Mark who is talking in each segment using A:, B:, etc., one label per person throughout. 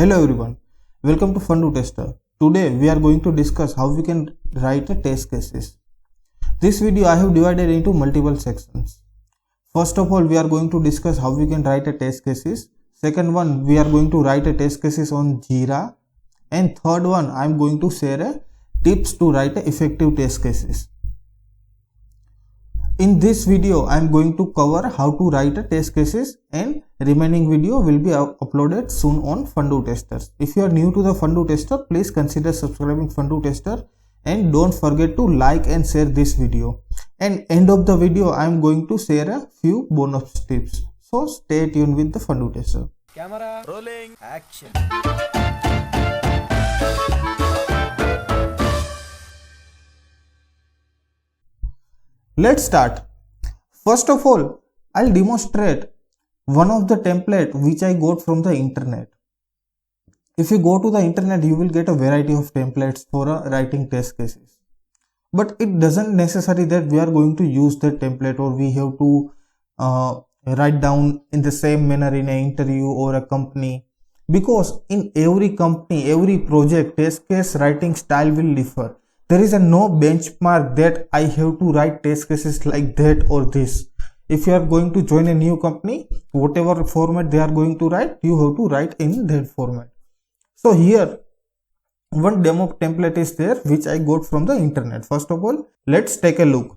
A: Hello everyone, welcome to Fundu Tester. Today we are going to discuss how we can write a test cases. This video I have divided into multiple sections. First of all, we are going to discuss how we can write a test cases. Second one, we are going to write a test cases on Jira. And third one, I am going to share a tips to write a effective test cases. In this video, I am going to cover how to write a test cases, and remaining video will be uploaded soon on Fundu Testers. If you are new to the Fundu Tester, please consider subscribing Fundu Tester and don't forget to like and share this video. And end of the video, I am going to share a few bonus tips. So stay tuned with the Fundu Tester.
B: Camera rolling, action.
A: Let's start. First of all, I'll demonstrate one of the template which I got from the internet. If you go to the internet, you will get a variety of templates for writing test cases. But it doesn't necessary that we are going to use that template or we have to write down in the same manner in an interview or a company. Because in every company, every project, test case writing style will differ. There is no benchmark that I have to write test cases like that or this. If you are going to join a new company, whatever format they are going to write, you have to write in that format. So here, one demo template is there which I got from the internet. First of all, let's take a look.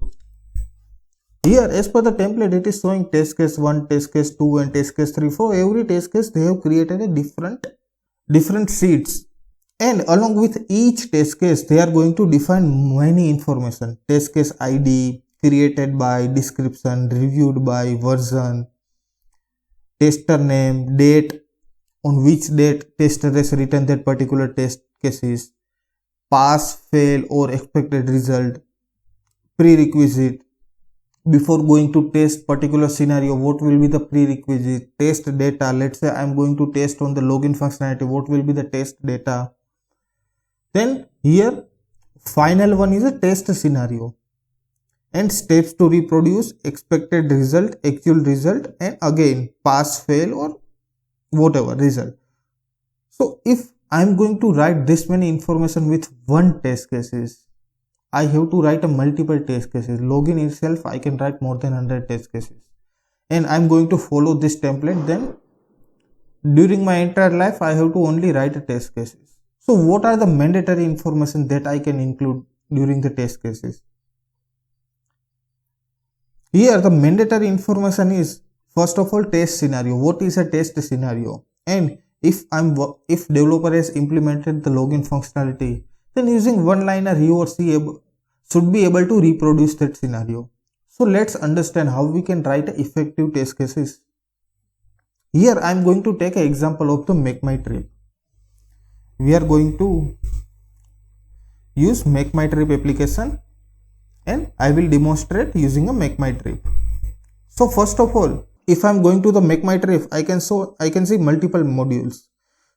A: Here, as per the template, it is showing test case 1, test case 2 and test case 3. For every test case, they have created a different sheets. And along with each test case, they are going to define many information. Test case ID, created by, description, reviewed by, version, tester name, date, on which date tester has written that particular test cases, pass, fail or expected result, prerequisite. Before going to test particular scenario, what will be the prerequisite, test data. Let's say I am going to test on the login functionality, what will be the test data. Then here final one is a test scenario and steps to reproduce, expected result, actual result, and again pass, fail or whatever result. So if I am going to write this many information with one test cases, I have to write a multiple test cases. Login itself I can write more than 100 test cases, and I am going to follow this template. Then during my entire life I have to only write a test cases. So what are the mandatory information that I can include during the test cases? Here the mandatory information is, first of all, test scenario. What is a test scenario? And if developer has implemented the login functionality, then using one-liner he or she should be able to reproduce that scenario. So let's understand how we can write effective test cases. Here I am going to take an example of the MakeMyTrip. We are going to use MakeMyTrip application and I will demonstrate using a MakeMyTrip. So first of all, if I am going to the MakeMyTrip, I can see multiple modules.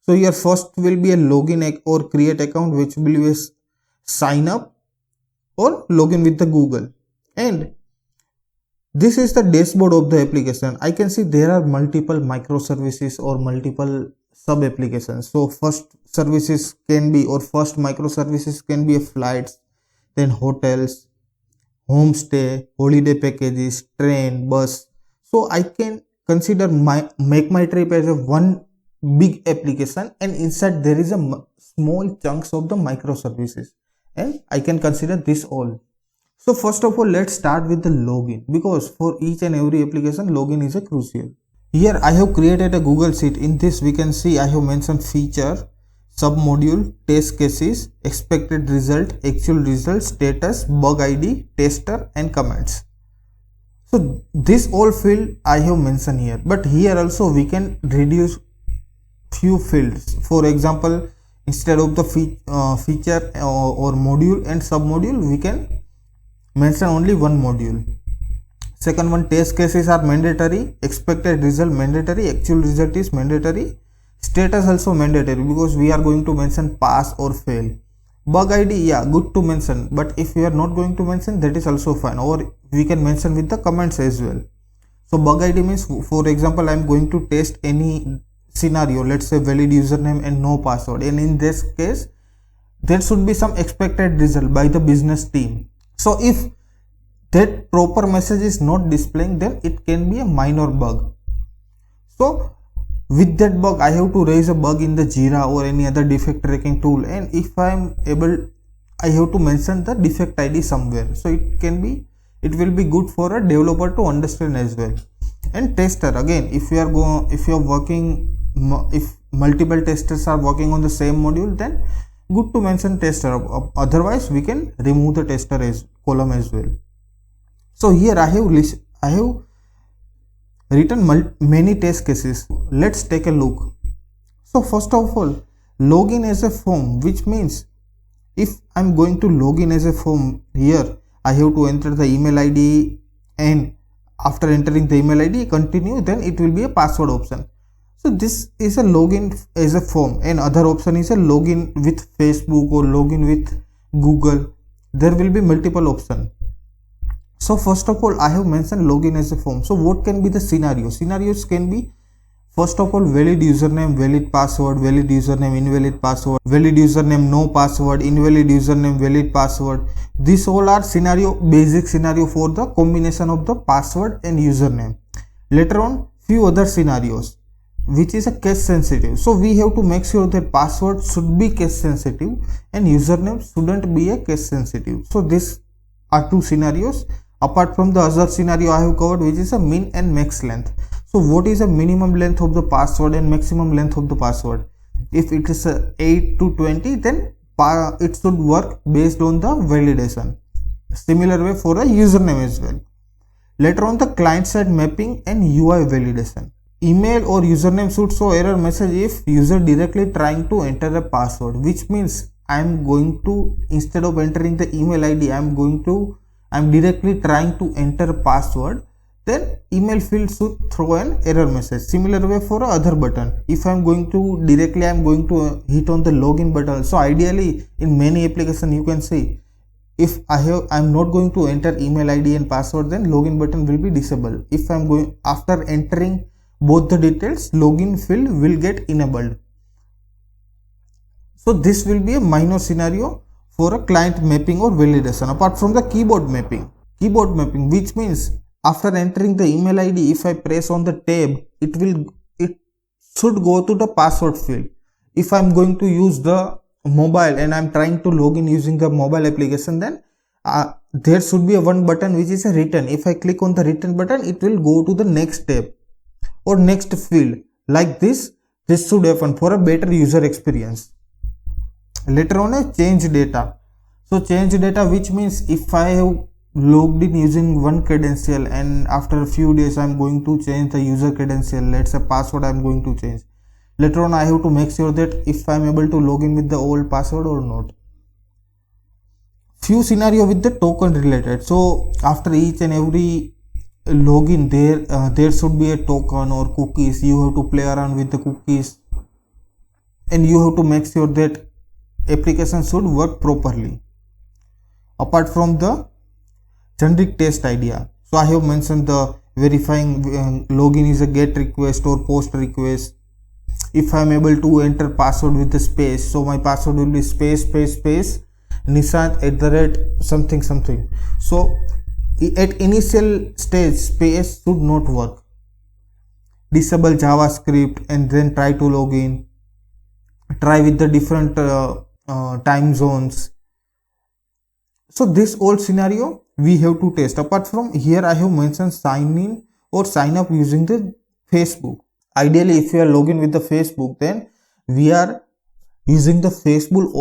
A: So here first will be a login or create account, which will be sign up or login with the Google. And this is the dashboard of the application. I can see there are multiple microservices or multiple sub applications. So first services can be, or first microservices can be flights, then hotels, homestay, holiday packages, train, bus. So I can consider MakeMyTrip as a one big application, and inside there is a small chunks of the microservices, and I can consider this all. So first of all, let's start with the login, because for each and every application login is a crucial. Here I have created a Google Sheet. In this we can see I have mentioned feature, submodule, test cases, expected result, actual result, status, bug ID, tester and comments. So this all field I have mentioned here, but here also we can reduce few fields. For example, instead of the feature or module and submodule, we can mention only one module. Second one, test cases are mandatory, expected result mandatory, actual result is mandatory, status also mandatory because we are going to mention pass or fail. Bug ID, yeah, good to mention, but if we are not going to mention, that is also fine, or we can mention with the comments as well. So bug ID means, for example, I am going to test any scenario, let's say valid username and no password, and in this case there should be some expected result by the business team. So if that proper message is not displaying, then it can be a minor bug. So with that bug, I have to raise a bug in the Jira or any other defect tracking tool, and if I am able, I have to mention the defect ID somewhere. So it will be good for a developer to understand as well. And tester, again, if multiple testers are working on the same module, then good to mention tester. Otherwise, we can remove the tester as column as well. So here I have written many test cases. Let's take a look. So first of all, login as a form, which means if I'm going to log in as a form, here I have to enter the email ID, and after entering the email ID, continue, then it will be a password option. So this is a login as a form, and other option is a login with Facebook or login with Google. There will be multiple options. So first of all, I have mentioned login as a form. So what can be the scenario? Scenarios can be, first of all, valid username, valid password, valid username, invalid password, valid username, no password, invalid username, valid password. These all are basic scenario for the combination of the password and username. Later on, few other scenarios, which is a case sensitive. So we have to make sure that password should be case sensitive and username shouldn't be a case sensitive. So these are two scenarios. Apart from the other scenario I have covered, which is a min and max length. So what is a minimum length of the password and maximum length of the password? If it is 8 to 20, then it should work based on the validation. Similar way for a username as well. Later on, the client side mapping and UI validation. Email or username should show error message if user directly trying to enter a password, which means I am going to, instead of entering the email ID, I am directly trying to enter password, then email field should throw an error message. Similar way for other button. If I am going to directly, I am going to hit on the login button. So ideally in many applications you can see, if I am not going to enter email ID and password, then login button will be disabled. If I am going, after entering both the details, login field will get enabled. So this will be a minor scenario for a client mapping or validation. Apart from the keyboard mapping, which means after entering the email ID, if I press on the tab, it should go to the password field. If I am going to use the mobile and I am trying to log in using the mobile application, then there should be a one button which is a return. If I click on the return button, it will go to the next tab or next field. Like this should happen for a better user experience. Later on, a change data. So change data, which means if I have logged in using one credential and after a few days I am going to change the user credential, let's say password I am going to change. Later on, I have to make sure that if I am able to log in with the old password or not. Few scenario with the token related. So after each and every login, there should be a token or cookies. You have to play around with the cookies, and you have to make sure that application should work properly. Apart from the generic test idea, so I have mentioned the verifying login is a get request or post request. If I am able to enter password with the space, so my password will be space Nishant @ something. So at initial stage, space should not work. Disable JavaScript and then try to log in. Try with the different time zones. So this old scenario we have to test. Apart from here, I have mentioned sign in or sign up using the Facebook. Ideally, if you are logging with the Facebook, then we are using the Facebook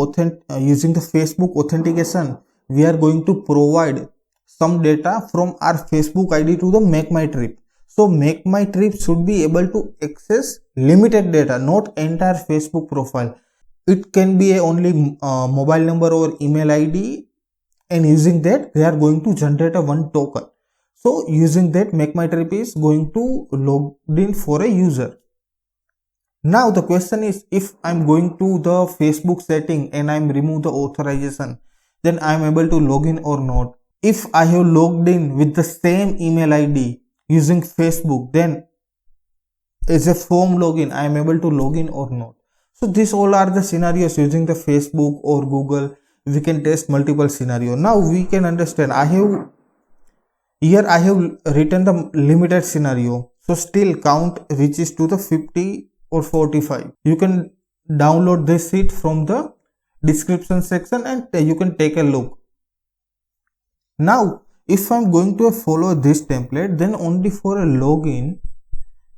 A: authentication. We are going to provide some data from our Facebook ID to the MakeMyTrip. So MakeMyTrip should be able to access limited data, not entire Facebook profile. It can be only mobile number or email ID, and using that they are going to generate a one token. So using that, MakeMyTrip is going to log in for a user. Now the question is, if I'm going to the Facebook setting and I'm remove the authorization, then I'm able to log in or not. If I have logged in with the same email ID using Facebook, then as a form login, I am able to log in or not. So these all are the scenarios using the Facebook or Google. We can test multiple scenario. Now we can understand. I have written the limited scenario. So still count reaches to the 50 or 45. You can download this sheet from the description section and you can take a look. Now if I'm going to follow this template, then only for a login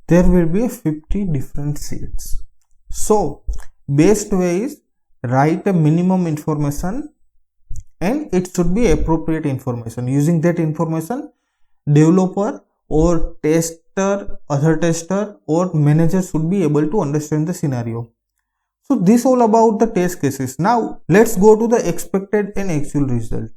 A: there will be a 50 different sheets. So best way is write a minimum information and it should be appropriate information. Using that information, developer or tester, other tester or manager should be able to understand the scenario. So this all about the test cases. Now let's go to the expected and actual result.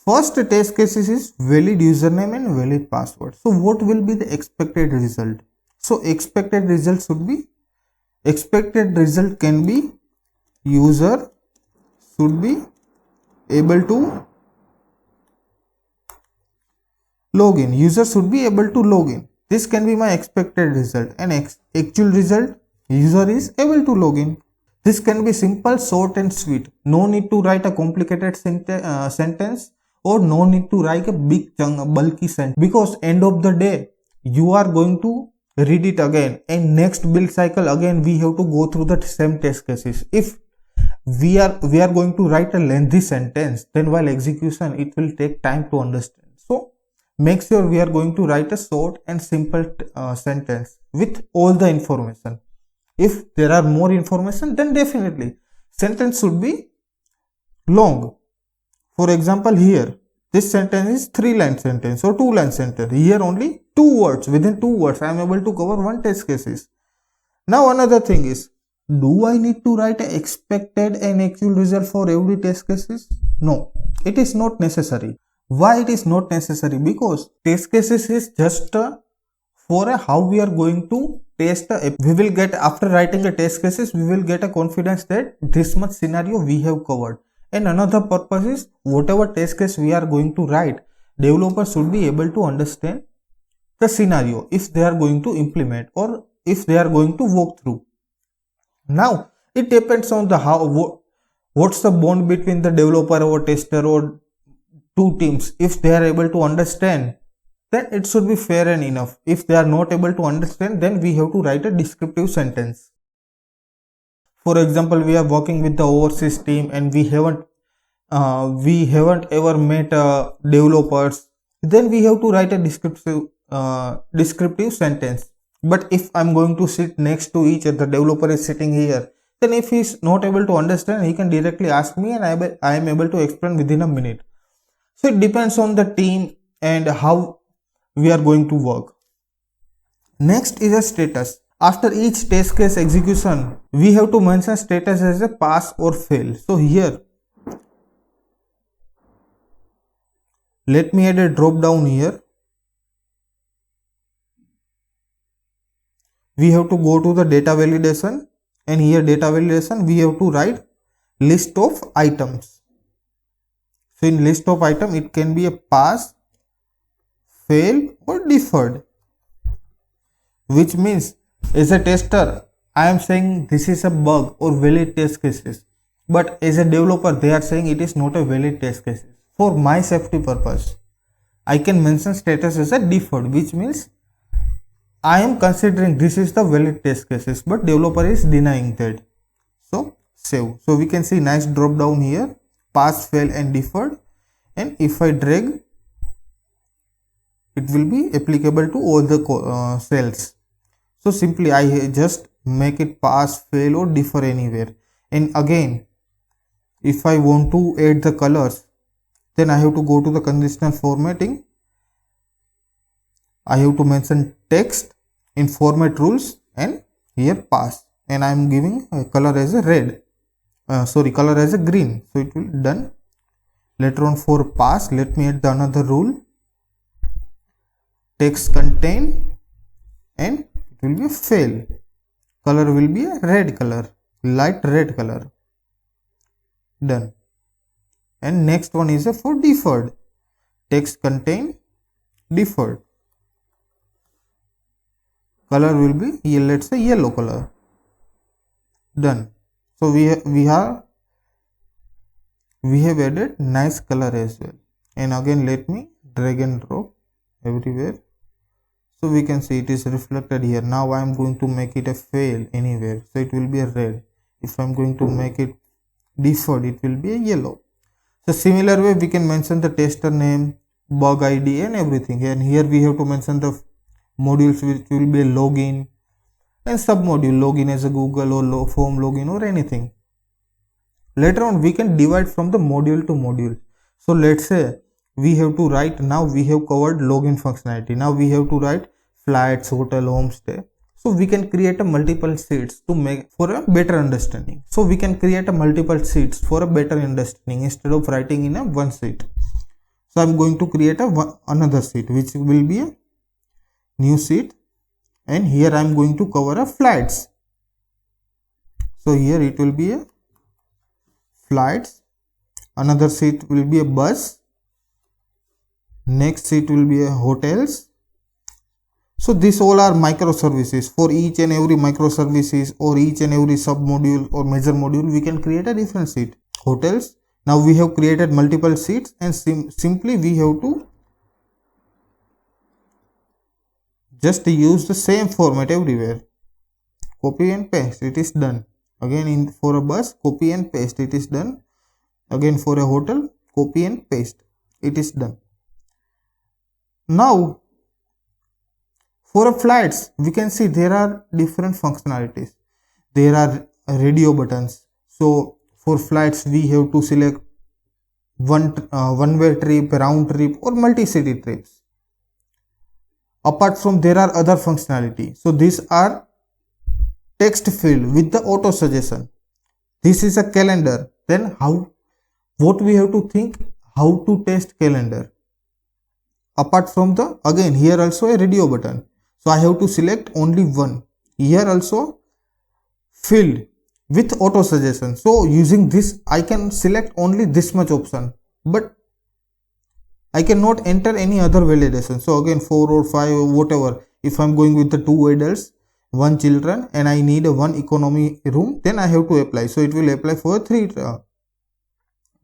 A: First test cases is valid username and valid password. So what will be the expected result? So expected result can be user should be able to log in. User should be able to log in. This can be my expected result, and actual result, user is able to log in. This can be simple, short and sweet. No need to write a complicated sentence or no need to write a big chunk, bulky sentence, because end of the day you are going to read it again, and next build cycle again we have to go through the same test cases. If we are going to write a lengthy sentence, then while execution it will take time to understand. So make sure we are going to write a short and simple sentence with all the information. If there are more information, then definitely sentence should be long. For example, here this sentence is 3-line sentence or 2-line sentence. Here only 2 words. Within 2 words I am able to cover one test cases. Now another thing is, do I need to write an expected and actual result for every test cases? No, it is not necessary. Why it is not necessary? Because test cases is just for how we are going to test. We will get, after writing the test cases, we will get a confidence that this much scenario we have covered. And another purpose is, whatever test case we are going to write, developers should be able to understand the scenario if they are going to implement or if they are going to walk through. Now it depends on the what's the bond between the developer or tester or two teams. If they are able to understand, then it should be fair and enough. If they are not able to understand, then we have to write a descriptive sentence. For example, we are working with the overseas team and we haven't ever met developers, then we have to write a descriptive sentence. But if I'm going to sit next to each other, the developer is sitting here, then if he is not able to understand, he can directly ask me and I am able to explain within a minute. So it depends on the team and how we are going to work. Next is a status. After each test case execution, we have to mention status as a pass or fail. So here, let me add a drop down here. We have to go to the data validation, and here data validation we have to write list of items. So in list of item, it can be a pass, fail or deferred, which means as a tester I am saying this is a bug or valid test cases, but as a developer they are saying it is not a valid test case. For my safety purpose, I can mention status as a deferred, which means I am considering this is the valid test cases, but developer is denying that. So save. So we can see nice drop down here, pass, fail and deferred, and if I drag, it will be applicable to all the cells. So simply I just make it pass, fail or defer anywhere. And again, if I want to add the colors, then I have to go to the conditional formatting. I have to mention text in format rules and here pass, and I am giving a color as a red, color as a green. So it will be done. Later on for pass, let me add the another rule, text contain, and it will be a fail. Color will be a red color, light red color. Done. And next one is a for deferred, text contain, deferred. color will be, let's say, yellow color. Done. So we have added nice color as well. And again, let me drag and drop everywhere. So we can see it is reflected here. Now I am going to make it a fail anywhere. So it will be a red. If I am going to make it default, it will be a yellow. So similar way we can mention the tester name, bug ID and everything. And here we have to mention the modules which will be a login and submodule, login as a Google or form login or anything. Later on we can divide from the module to module. So let's say we have to write, now we have covered login functionality. Now we have to write flights, hotel, homestay. So we can create a multiple sheets to make for a better understanding. So we can create a multiple sheets for a better understanding instead of writing in a one sheet. So I'm going to create another sheet which will be a new sheet, and here I'm going to cover a flights. So here it will be a flights. Another sheet will be a bus. Next sheet will be a hotels. So these all are microservices. For each and every microservices or each and every sub module or major module, we can create a different sheet. Hotels. Now we have created multiple sheets, and simply we have to just use the same format everywhere. Copy and paste. It is done. Again, for a bus, copy and paste. It is done. Again, for a hotel, copy and paste. It is done. Now for a flights, we can see there are different functionalities. There are radio buttons. So for flights, we have to select one-way trip, round trip or multi-city trips. Apart from, there are other functionality. So these are text field with the auto suggestion. This is a calendar. Then what we have to think, how to test calendar. Apart from the, again here also a radio button. So I have to select only one. Here also field with auto suggestion. So using this I can select only this much option, but I cannot enter any other validation. So again 4 or 5 or whatever. If I am going with the 2 adults, 1 children and I need a 1 economy room, then I have to apply. So it will apply for 3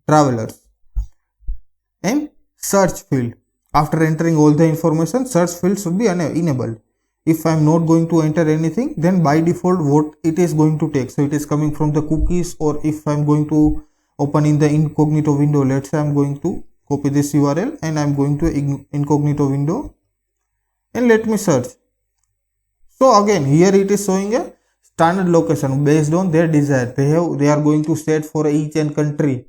A: travelers. And search field. After entering all the information, search field should be enabled. If I am not going to enter anything, then by default what it is going to take. So it is coming from the cookies, or if I am going to open in the incognito window, let's say I am going to copy this URL and I am going to incognito window and let me search. So again here it is showing a standard location based on their desire. They are going to set for each and country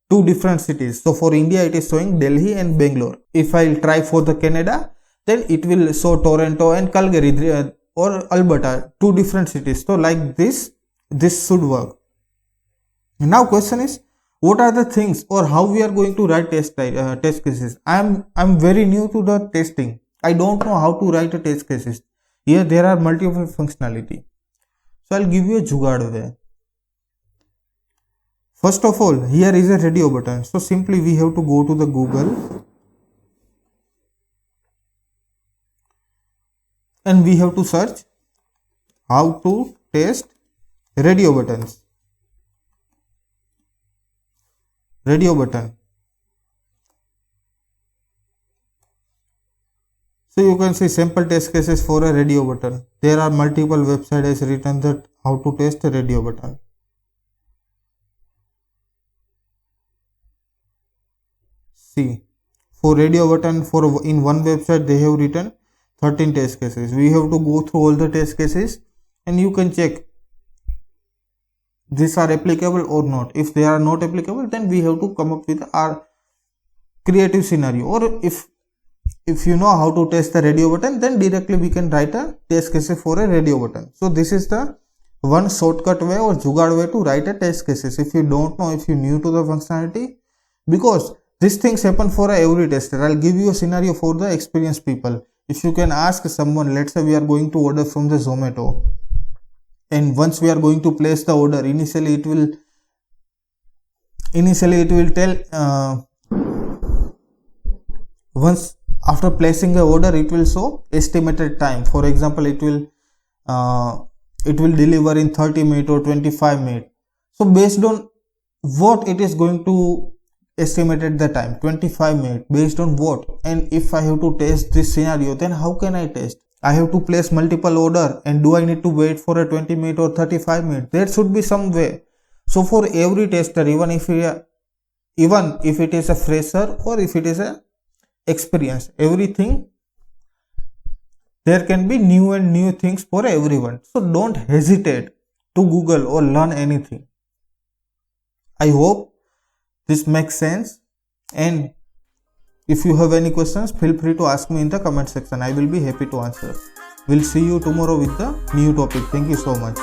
A: 2 different cities. So for India it is showing Delhi and Bangalore. If I will try for the Canada, then it will show Toronto and Calgary or Alberta, 2 different cities. So like this should work. Now question is, what are the things or how we are going to write test cases? I'm very new to the testing. I don't know how to write a test cases. Here there are multiple functionality. So I'll give you a jugaad way. First of all, here is a radio button. So simply we have to go to the Google and we have to search how to test radio buttons. Radio button. So you can see sample test cases for a radio button. There are multiple websites written that how to test a radio button. See, for radio button, in one website they have written 13 test cases. We have to go through all the test cases and you can check these are applicable or not. If they are not applicable, then we have to come up with our creative scenario. Or if you know how to test the radio button, then directly we can write a test cases for a radio button. So this is the one shortcut way or jugaad way to write a test cases. If you don't know, if you're new to the functionality, because these things happen for every tester. I'll give you a scenario for the experienced people. If you can ask someone, let's say we are going to order from the Zomato, and once we are going to place the order, initially it will tell once after placing a order, it will show estimated time. For example, it will deliver in 30 minutes or 25 minutes. So based on what it is going to estimated the time, 25 minutes, based on what? And if I have to test this scenario, then how can I test? I have to place multiple order, and do I need to wait for a 20 minute or 35 minutes? There should be some way. So for every tester, even if it is a fresher or if it is a experienced, everything, there can be new things for everyone. So don't hesitate to Google or learn anything. I hope this makes sense, and if you have any questions, feel free to ask me in the comment section. I will be happy to answer. We'll see you tomorrow with the new topic. Thank you so much.